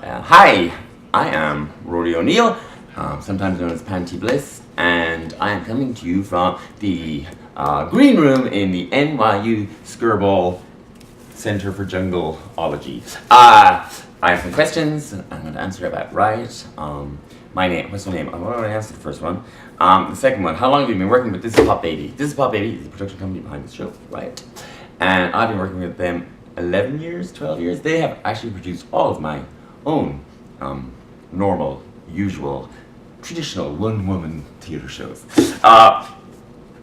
Hi, I am Rory O'Neill, sometimes known as Panty Bliss, and I am coming to you from the green room in the NYU Skirball Center for Jungleology. I have some questions I'm going to answer about RIOT. My name, what's my name? I've already answered the first one. The second one, how long have you been working with THISISPOPBABY? THISISPOPBABY is the production company behind the show, RIOT. And I've been working with them 11 years, 12 years. They have actually produced all of my own normal, usual, traditional one-woman theatre shows.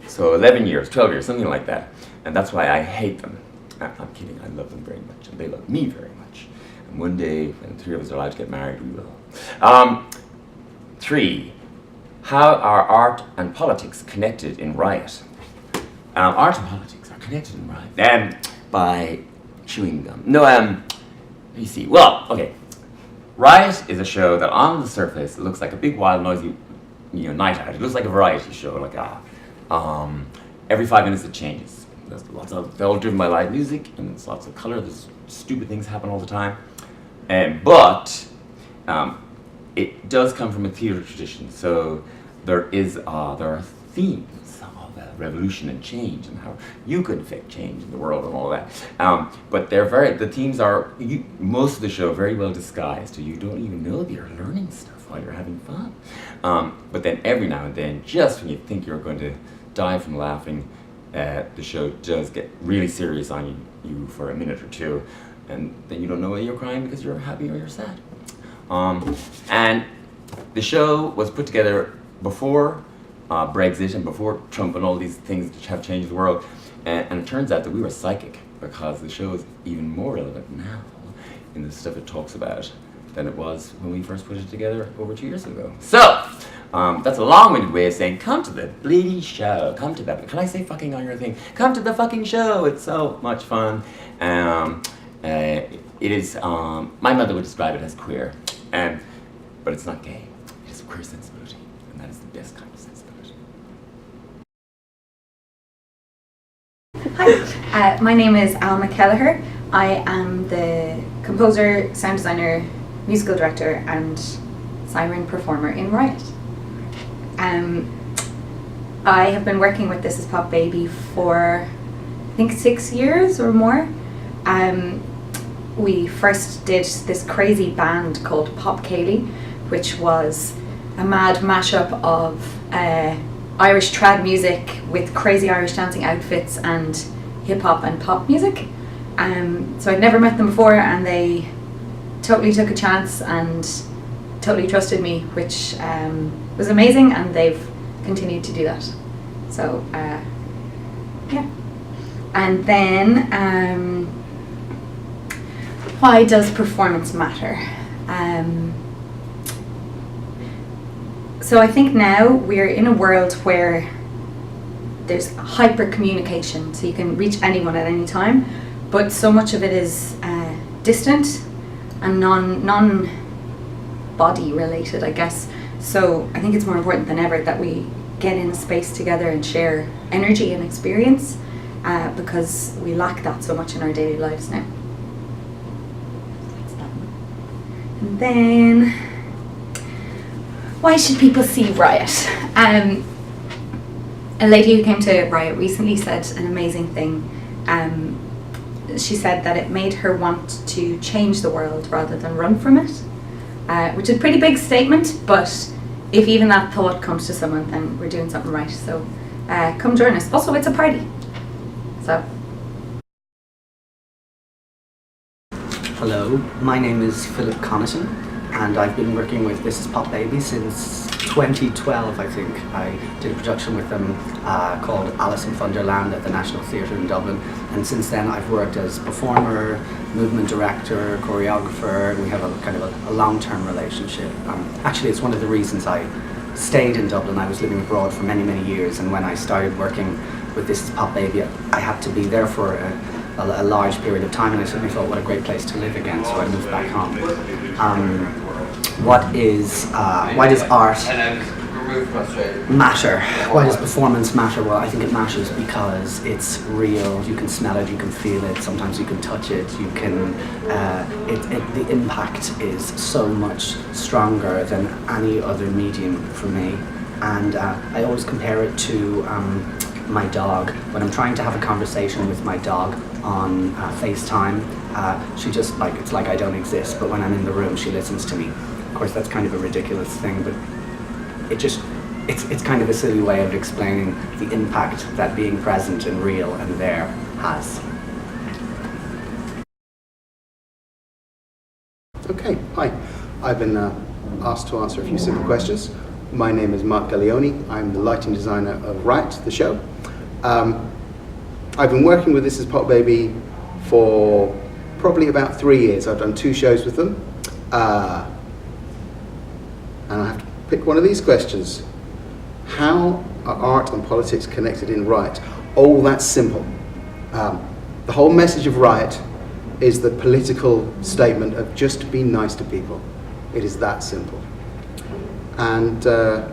So 11 years, 12 years, something like that. And that's why I hate them. I'm kidding, I love them very much, and they love me very much. And one day, when the three of us are allowed to get married, we will. 3. How are art and politics connected in RIOT? Art and politics are connected in RIOT by chewing gum. No, let me see. Well, okay. RIOT is a show that on the surface looks like a big, wild, noisy, night out. It looks like a variety show, like every 5 minutes it changes. There's lots of, they're all driven by live music, and there's lots of color. There's stupid things happen all the time, but it does come from a theater tradition. So there are themes of revolution and change, and how you could affect change in the world and all that. But the themes are most of the show very well disguised, so you don't even know that you're learning stuff while you're having fun. But then every now and then, just when you think you're going to die from laughing, the show does get really serious on you for a minute or two, and then you don't know whether you're crying because you're happy or you're sad. And the show was put together before Brexit and before Trump and all these things which have changed the world, and it turns out that we were psychic, because the show is even more relevant now in the stuff it talks about than it was when we first put it together over 2 years ago. So, that's a long-winded way of saying, come to the bleedy show, come to that. Can I say fucking on your thing? Come to the fucking show, it's so much fun. It is, my mother would describe it as queer, but it's not gay, it's a queer sensibility, and that is the best kind of sensibility. Hi, my name is Alma Keller. I am the composer, sound designer, musical director, and siren performer in RIOT. I have been working with THISISPOPBABY for, I think, 6 years or more. We first did this crazy band called Pop Kelly, which was a mad mashup of Irish trad music with crazy Irish dancing outfits and hip hop and pop music. So I'd never met them before, and they totally took a chance and totally trusted me, which was amazing, and they've continued to do that. So yeah. And then why does performance matter? So I think now we're in a world where there's hyper communication, so you can reach anyone at any time, but so much of it is distant and non body related, I guess. So I think it's more important than ever that we get in a space together and share energy and experience, because we lack that so much in our daily lives now. And then, why should people see RIOT? A lady who came to RIOT recently said an amazing thing. She said that it made her want to change the world rather than run from it, which is a pretty big statement, but if even that thought comes to someone, then we're doing something right. So come join us. Also, it's a party. So. Hello, my name is Philip Connaughton, and I've been working with THISISPOPBABY since 2012, I think. I did a production with them called Alice in Thunderland at the National Theatre in Dublin, and since then I've worked as performer, movement director, choreographer, and we have a kind of a long-term relationship. Actually, it's one of the reasons I stayed in Dublin. I was living abroad for many, many years, and when I started working with THISISPOPBABY, I had to be there for a large period of time, and I suddenly thought, what a great place to live again, so I moved back home. Why does art removed from Australia. Matter. Why does performance matter? Well, I think it matters because it's real. You can smell it, you can feel it. Sometimes you can touch it. You can. The impact is so much stronger than any other medium for me. And I always compare it to my dog. When I'm trying to have a conversation with my dog on FaceTime, she just it's like I don't exist. But when I'm in the room, she listens to me. Of course, that's kind of a ridiculous thing, but it's kind of a silly way of explaining the impact that being present and real and there has. Okay, hi. I've been asked to answer a few simple questions. My name is Kelly Oni. I'm the lighting designer of RIOT, the show. I've been working with This Is Pop Baby for probably about 3 years. I've done 2 shows with them. And I have to pick one of these questions. How are art and politics connected in RIOT? Oh, that's simple. The whole message of RIOT is the political statement of just be nice to people. It is that simple. And, a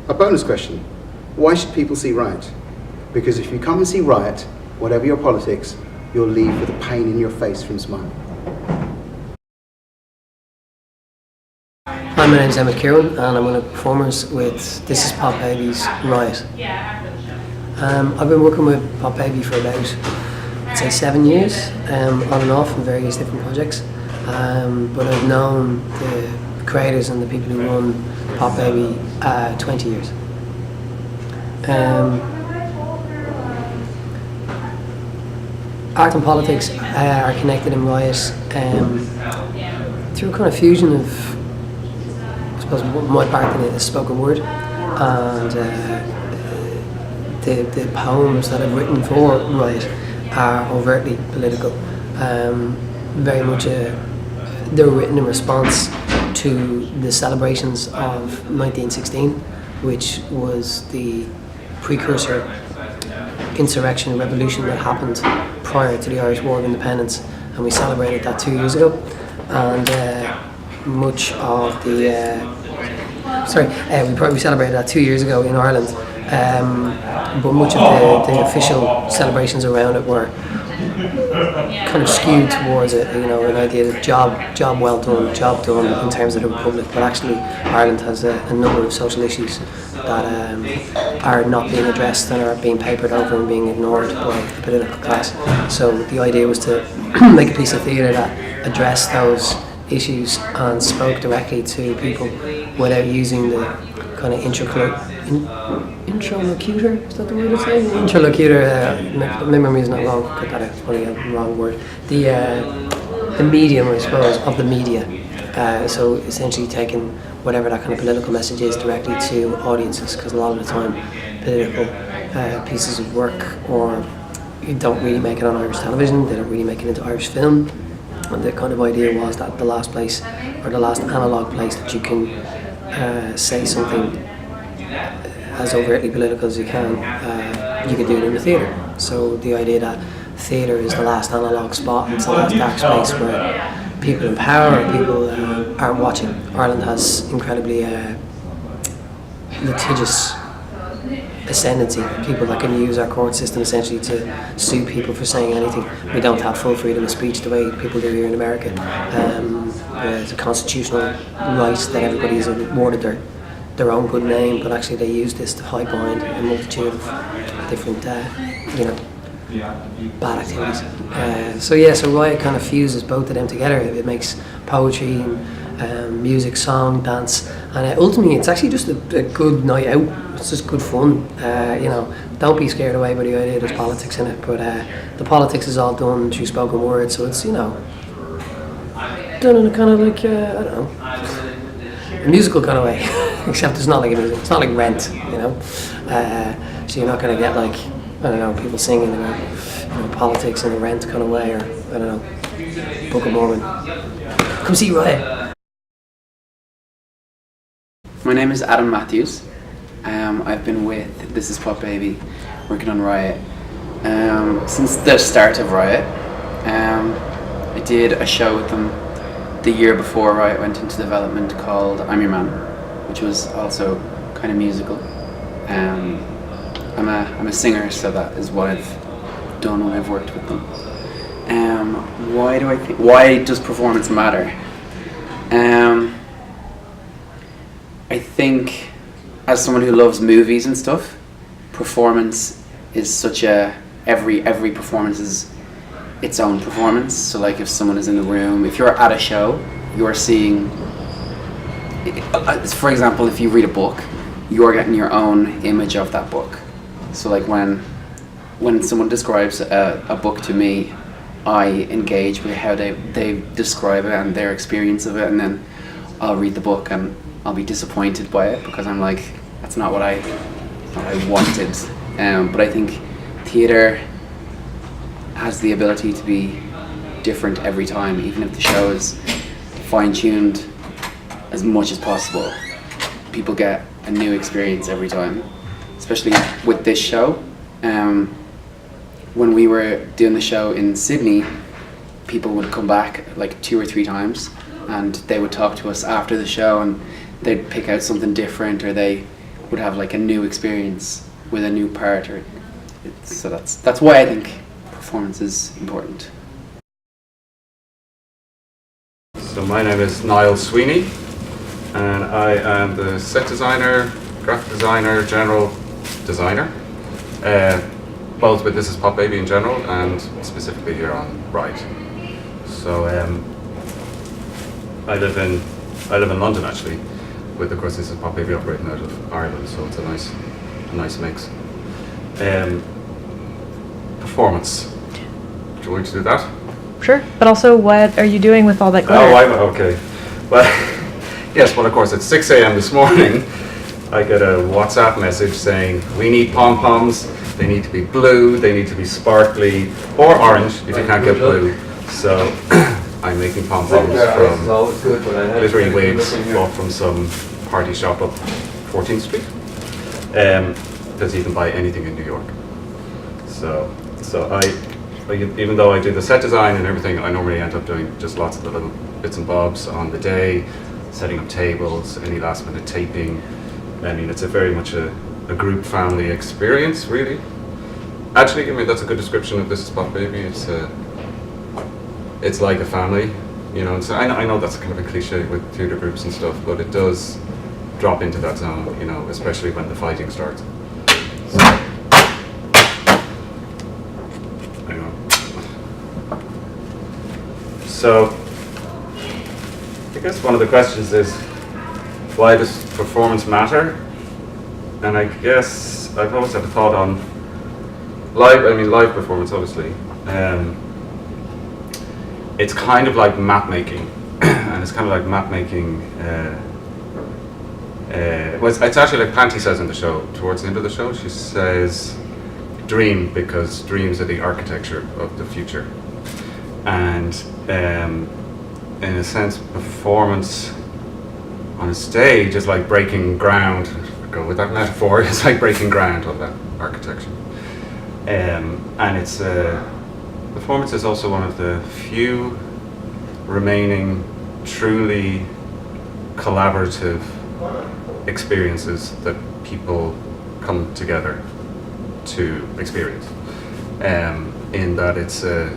bonus question. Why should people see RIOT? Because if you come and see RIOT, whatever your politics, you'll leave with a pain in your face from smiling. Hi, my name is Alma Keller, and I'm one of the performers with This Is Pop Baby's RIOT. I've been working with Pop Baby for about, I'd say, 7 years, on and off in various different projects. But I've known the creators and the people who run Pop Baby 20 years. Art and politics are connected in RIOT through a kind of fusion of, I suppose, my part in it is spoken word, and the poems that I've written for RIOT are overtly political. Very much they were written in response to the celebrations of 1916, which was the precursor insurrection and revolution that happened prior to the Irish War of Independence, and we celebrated that 2 years ago. And much of the we celebrated that 2 years ago in Ireland, but much of the official celebrations around it were kind of skewed towards an idea of job well done, job done in terms of the Republic. But actually, Ireland has a number of social issues that are not being addressed and are being papered over and being ignored by the political class. So the idea was to make a piece of theatre that addressed those issues and spoke directly to people without using the kind of interlocutor, is that the word it's saying? Interlocutor, my memory is not wrong, cut that out, probably a wrong word. The medium, I suppose, of the media. So essentially taking whatever that kind of political message is directly to audiences, because a lot of the time political pieces of work don't really make it on Irish television, they don't really make it into Irish film. And the kind of idea was that the last place, or the last analogue place that you can say something as overtly political as you can do it in the theatre. So the idea that theatre is the last analogue spot, and it's the last dark space where people in power or people aren't watching. Ireland has incredibly litigious ascendancy, people that can use our court system essentially to sue people for saying anything. We don't have full freedom of speech the way people do here in America. It's a constitutional right that everybody is awarded their own good name, but actually they use this to hide behind a multitude of different bad activities. So RIOT kind of fuses both of them together. It makes poetry and music, song, dance, and ultimately it's actually just a good night out. It's just good fun. Don't be scared away by the idea there's politics in it, but the politics is all done through spoken word, so it's done in a kind of like I don't know, a musical kind of way. Except it's not like a music. It's not like Rent, so you're not going to get like, I don't know, people singing about politics in a Rent kind of way, or I don't know, Book of Mormon. Come see RIOT. My name is Adam Matthews. I've been with This Is Pop Baby, working on RIOT since the start of RIOT. I did a show with them the year before RIOT went into development called I'm Your Man, which was also kind of musical. I'm a singer, so that is what I've done when I've worked with them. Why does performance matter? I think, as someone who loves movies and stuff, performance is such a every performance is its own performance. So like if someone is in the room, if you're at a show, you're seeing, for example, if you read a book, you're getting your own image of that book. So like when someone describes a book to me, I engage with how they describe it and their experience of it, and then I'll read the book and I'll be disappointed by it because I'm like, that's not what I wanted. But I think theatre has the ability to be different every time, even if the show is fine-tuned as much as possible. People get a new experience every time, especially with this show. When we were doing the show in Sydney, people would come back like 2 or 3 times and they would talk to us after the show and they'd pick out something different, or they would have like a new experience with a new part. So that's why I think performance is important. So my name is Niall Sweeney, and I am the set designer, graphic designer, general designer, both with This Is Pop Baby in general and specifically here on RIOT. So I live in London actually, with of course This Is Pop Baby operating out of Ireland, so it's a nice mix. Performance. Do you want to do that? Sure, but also what are you doing with all that glitter? Oh, okay. Well, yes, well of course at 6 a.m. this morning I get a WhatsApp message saying we need pom-poms, they need to be blue, they need to be sparkly, or orange if you can't get blue. So I'm making pom-poms from glittery wigs bought from some party shop up 14th Street. Because you can buy anything in New York. So even though I do the set design and everything, I normally end up doing just lots of the little bits and bobs on the day, setting up tables, any last minute taping. I mean, it's very much a group family experience, really. Actually, I mean, that's a good description of This Is Pop Baby. It's like a family, you know. So I know that's kind of a cliche with theatre groups and stuff, but it does drop into that zone, you know, especially when the fighting starts. So, I guess one of the questions is, why does performance matter? And I guess I've always had a thought on live performance, obviously. It's kind of like map making, and it's kind of like map making. Well, it's actually like Panty says in the show, towards the end of the show, she says, dream, because dreams are the architecture of the future. And in a sense, performance on a stage is like breaking ground. Go with that metaphor. It's like breaking ground on that architecture. And it's performance is also one of the few remaining truly collaborative experiences that people come together to experience. In that it's a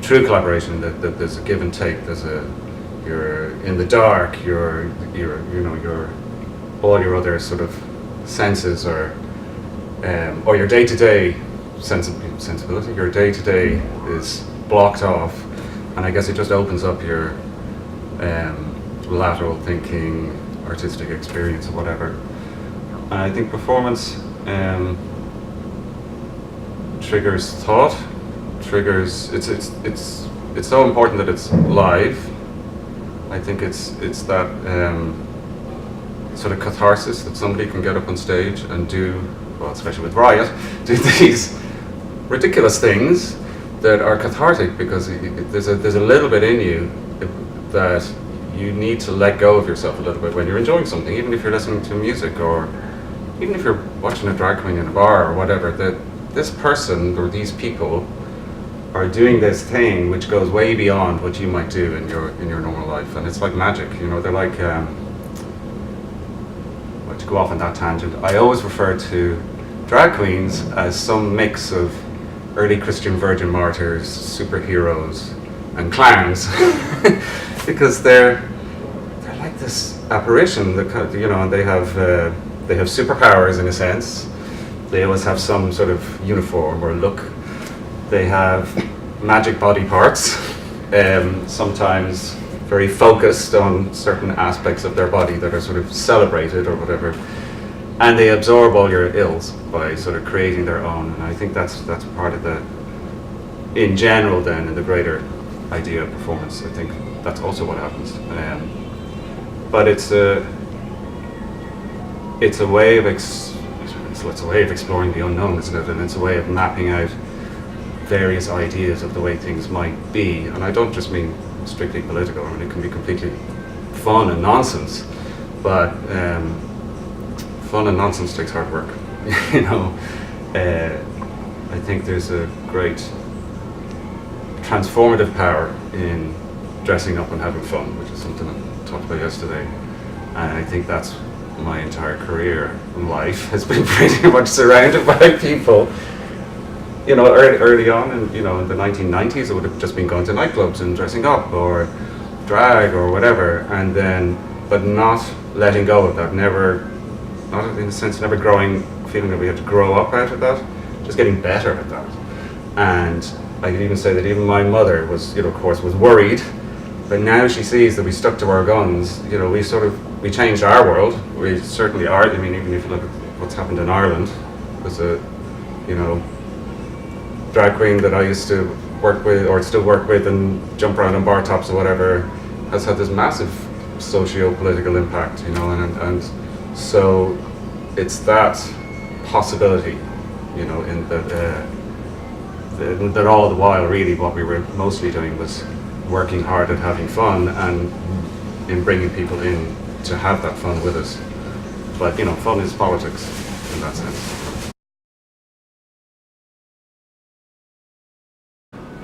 true collaboration, that there's a give and take. You're in the dark. You're all your other sort of senses, or your day-to-day sensibility. Your day-to-day is blocked off, and I guess it just opens up your lateral thinking, artistic experience, or whatever. And I think performance triggers thought. It's so important that it's live. I think it's that sort of catharsis that somebody can get up on stage and do, well, especially with RIOT, do these ridiculous things that are cathartic, because there's a little bit in you that you need to let go of yourself a little bit when you're enjoying something, even if you're listening to music, or even if you're watching a drag queen in a bar or whatever. That this person or these people are doing this thing which goes way beyond what you might do in your normal life, and it's like magic, you know. They're like but to go off on that tangent, I always refer to drag queens as some mix of early Christian virgin martyrs, superheroes, and clowns, because they're like this apparition. And they have superpowers in a sense. They always have some sort of uniform or look. They have magic body parts, sometimes very focused on certain aspects of their body that are sort of celebrated or whatever. And they absorb all your ills by sort of creating their own. And I think that's part of the, in general then, in the greater idea of performance, I think that's also what happens. But it's a way of exploring the unknown, isn't it? And it's a way of mapping out various ideas of the way things might be. And I don't just mean strictly political. I mean, it can be completely fun and nonsense, but fun and nonsense takes hard work. I think there's a great transformative power in dressing up and having fun, which is something I talked about yesterday. And I think that's my entire career in life has been pretty much surrounded by people. Early on, in the 1990s, it would have just been going to nightclubs and dressing up or drag or whatever, and then, but not letting go of that. Never growing, feeling that we had to grow up out of that. Just getting better at that. And I could even say that even my mother was, of course, was worried, but now she sees that we stuck to our guns. We changed our world. We certainly are. I mean, even if you look at what's happened in Ireland, there's a, drag queen that I used to work with, or still work with, and jump around on bar tops or whatever, has had this massive socio-political impact, and so it's that possibility, in that all the while really what we were mostly doing was working hard at having fun and in bringing people in to have that fun with us. But fun is politics in that sense.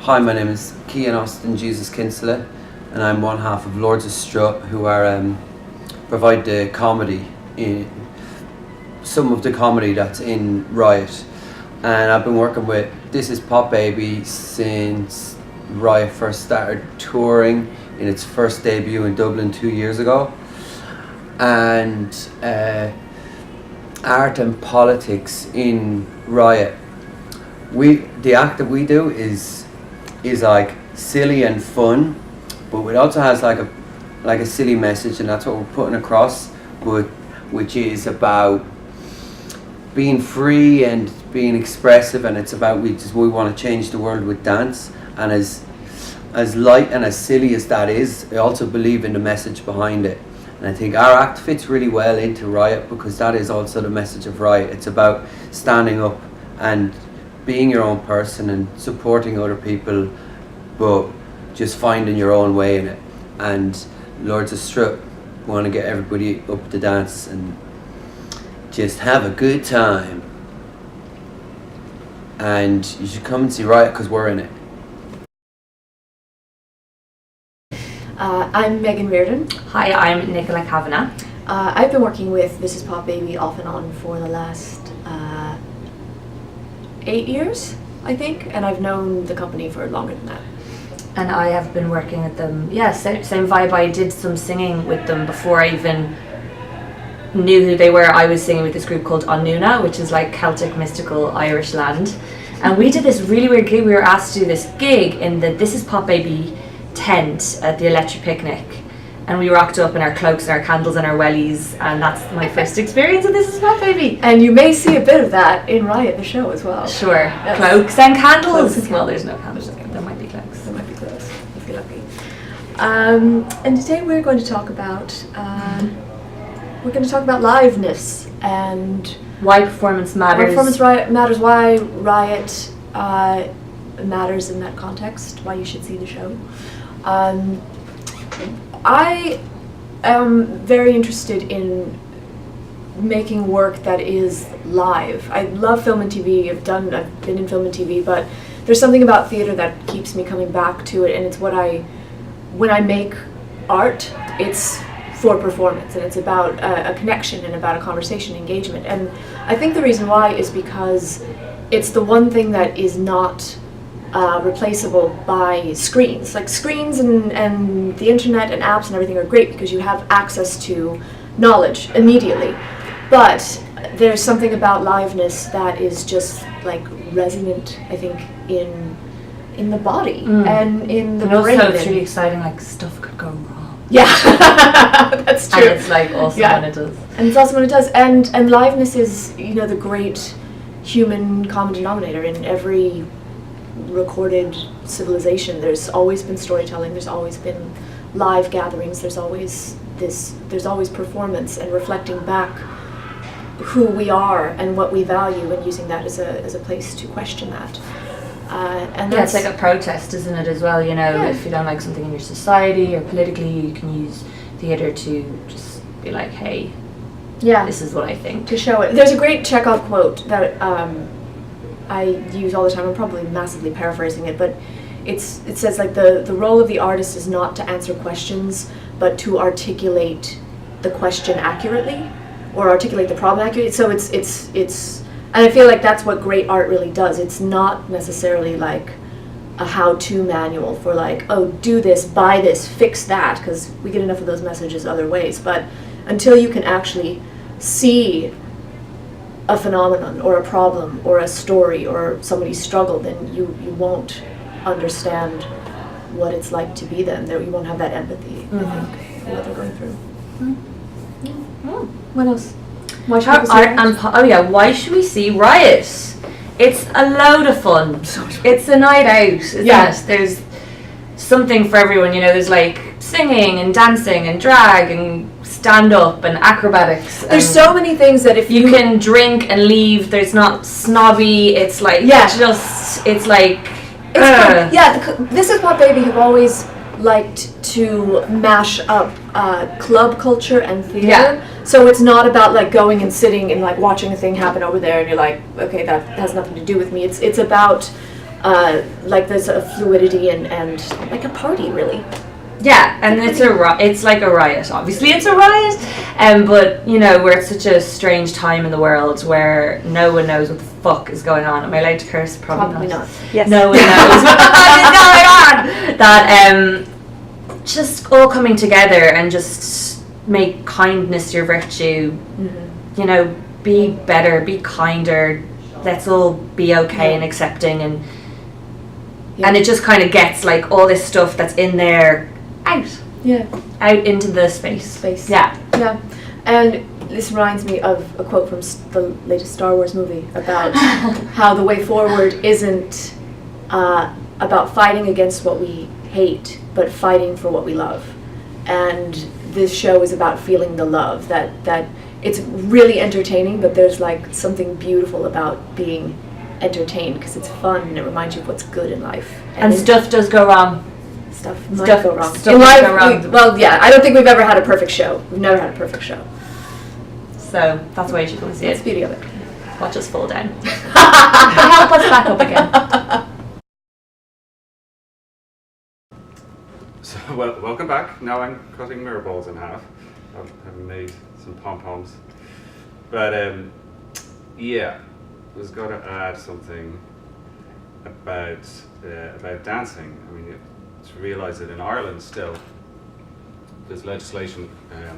Hi, my name is Cian Austin Jesus Kinsella, and I'm one half of Lords of Strut, who are provide the comedy, some of the comedy that's in RIOT. And I've been working with This Is Pop Baby since RIOT first started touring in its first debut in Dublin 2 years ago. And art and politics in RIOT. The act that we do is like silly and fun, but it also has like a silly message, and that's what we're putting across, which is about being free and being expressive, and it's about we want to change the world with dance. And as light and as silly as that is, I also believe in the message behind it. And I think our act fits really well into RIOT, because that is also the message of RIOT. It's about standing up and being your own person and supporting other people, but just finding your own way in it. And Lords of Strut want to get everybody up to dance and just have a good time. And you should come and see RIOT, because we're in it. I'm Megan Reardon. Hi, I'm Nicola Cavanaugh. I've been working with This Is Pop Baby off and on for the last 8 years, I think, and I've known the company for longer than that. And I have been working with them, same vibe. I did some singing with them before I even knew who they were. I was singing with this group called Onuna, which is like Celtic mystical Irish land. And we did this really weird gig. We were asked to do this gig in the This Is Pop Baby tent at the Electric Picnic. And we rocked up in our cloaks and our candles and our wellies, and that's my first experience of This Is Pop Baby. And you may see a bit of that in RIOT, the show, as well. Sure, yes. Cloaks and candles. Cloaks and well, there's no candles. There might be cloaks. There might be clothes, if you're lucky. And today we're going to talk about liveness and why performance matters. Why performance matters. Why RIOT matters in that context. Why you should see the show. I am very interested in making work that is live. I love film and TV. I've been in film and TV, but there's something about theater that keeps me coming back to it, and it's when I make art, it's for performance, and it's about a connection and about a conversation engagement. And I think the reason why is because it's the one thing that is not replaceable by screens. Like screens and the internet and apps and everything are great because you have access to knowledge immediately. But there's something about liveness that is just like resonant, I think, in the body and in the and brain. Also, it's really exciting. Like stuff could go wrong. Yeah, that's true. And it's like awesome when it does. And it's awesome when it does. And liveness is, you know, the great human common denominator in every recorded civilization. There's always been storytelling. There's always been live gatherings. There's always performance and reflecting back who we are and what we value, and using that as a place to question that. And Yeah, it's that's like a protest, isn't it, as well? You know, Yeah. if you don't like something in your society or politically, you can use theatre to just be like, hey, this is what I think. to show it. There's a great Chekhov quote that I use all the time. I'm probably massively paraphrasing it, but it says like the role of the artist is not to answer questions, but to articulate the question accurately, or articulate the problem accurately. So it's and I feel like that's what great art really does. It's not necessarily like a how-to manual for like, oh, do this, buy this, fix that, because we get enough of those messages other ways. But until you can actually see a phenomenon or a problem or a story or somebody's struggle, then you won't understand what it's like to be them. You won't have that empathy, I think, for what they're going through. What else? Why should people see Riot? Why should we see Riot? It's a load of fun. It's a night out, isn't it? There's something for everyone, you know, there's like singing and dancing and drag and stand-up and acrobatics. There's so many things that if you can drink and leave, there's not snobby, it's like, it's like... This Is Pop Baby have always liked to mash up club culture and theater. Yeah. So it's not about like going and sitting and like watching a thing happen over there and you're like, okay, that has nothing to do with me. It's about like there's a fluidity and like a party, really. Yeah, and it's like a riot. Obviously, it's a riot, but you know, we're at such a strange time in the world where no one knows what the fuck is going on. Am I allowed to curse? Probably not. Yes. No one knows what the fuck is going on. That just all coming together and just make kindness your virtue. You know, be better, be kinder. Let's all be okay and accepting, and it just kind of gets like all this stuff that's in there out. Yeah. Out into the space. Yeah. Yeah. And this reminds me of a quote from the latest Star Wars movie about how the way forward isn't about fighting against what we hate, but fighting for what we love. And this show is about feeling the love, that it's really entertaining, but there's like something beautiful about being entertained because it's fun and it reminds you of what's good in life. And stuff does go wrong. Stuff might go wrong. Stuff In life, go wrong. well, yeah, I don't think we've ever had a perfect show. We've never had a perfect show. So that's why you should come and see That's it. the beauty of it. Watch us fall down. Help us back up again. So, welcome back. Now I'm cutting mirror balls in half. I've made some pom-poms. But, yeah, I was going to add something about dancing. I mean, to realise that in Ireland still, there's legislation that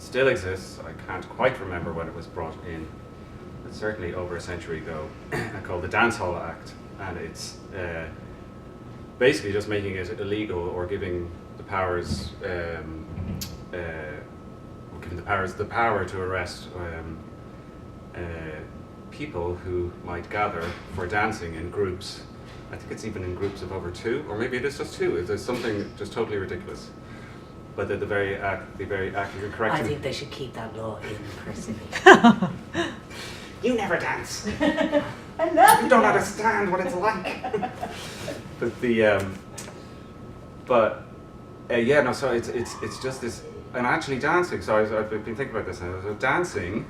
still exists. I can't quite remember when it was brought in, but certainly over a century ago, called the Dancehall Act. And it's basically just making it illegal or giving the powers the power to arrest people who might gather for dancing in groups. I think it's even in groups of over two, or maybe it is just two. There's something just totally ridiculous. But the very accurate correction. I think they should keep that law in personally. You never dance. I love you don't understand what it's like. So it's just this, and actually dancing. So I've been thinking about this. So dancing,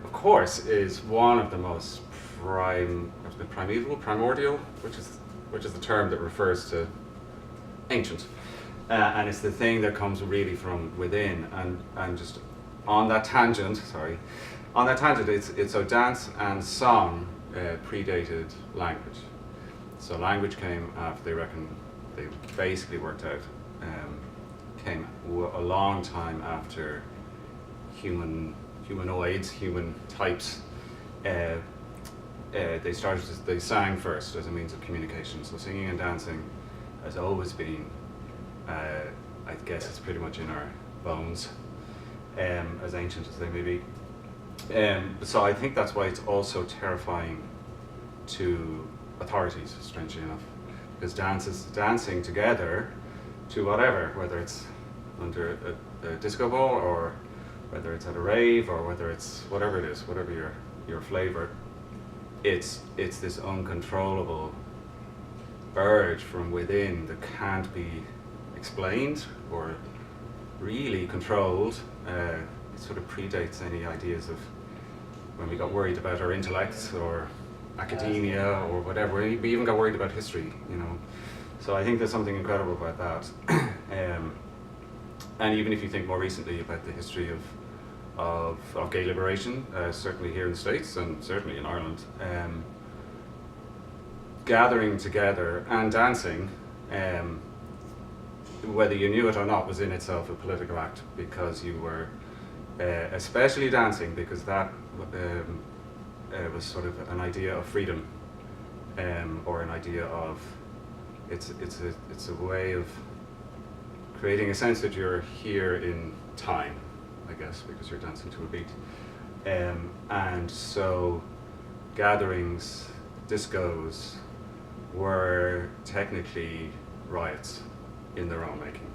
of course, is one of the most primordial, which is the term that refers to ancient. and it's the thing that comes really from within. And just on that tangent, it's so dance and song predated language. So language came after, they reckon, they basically worked out, came a long time after humanoids, human types. They sang first as a means of communication. So singing and dancing has always been, I guess it's pretty much in our bones, as ancient as they may be. So I think that's why it's also terrifying to authorities, strangely enough, because dancing together to whatever, whether it's under a disco ball or whether it's at a rave or whether it's whatever it is, whatever your flavor, it's this uncontrollable urge from within that can't be explained or really controlled. It sort of predates any ideas of when we got worried about our intellects or academia or whatever. We even got worried about history, you know. So I think there's something incredible about that. And even if you think more recently about the history of gay liberation, certainly here in the States and certainly in Ireland, gathering together and dancing, whether you knew it or not, was in itself a political act, because you were, especially dancing, because that was sort of an idea of freedom, or an idea of, it's a way of creating a sense that you're here in time, I guess, because you're dancing to a beat. And so gatherings, discos, were technically riots in their own making.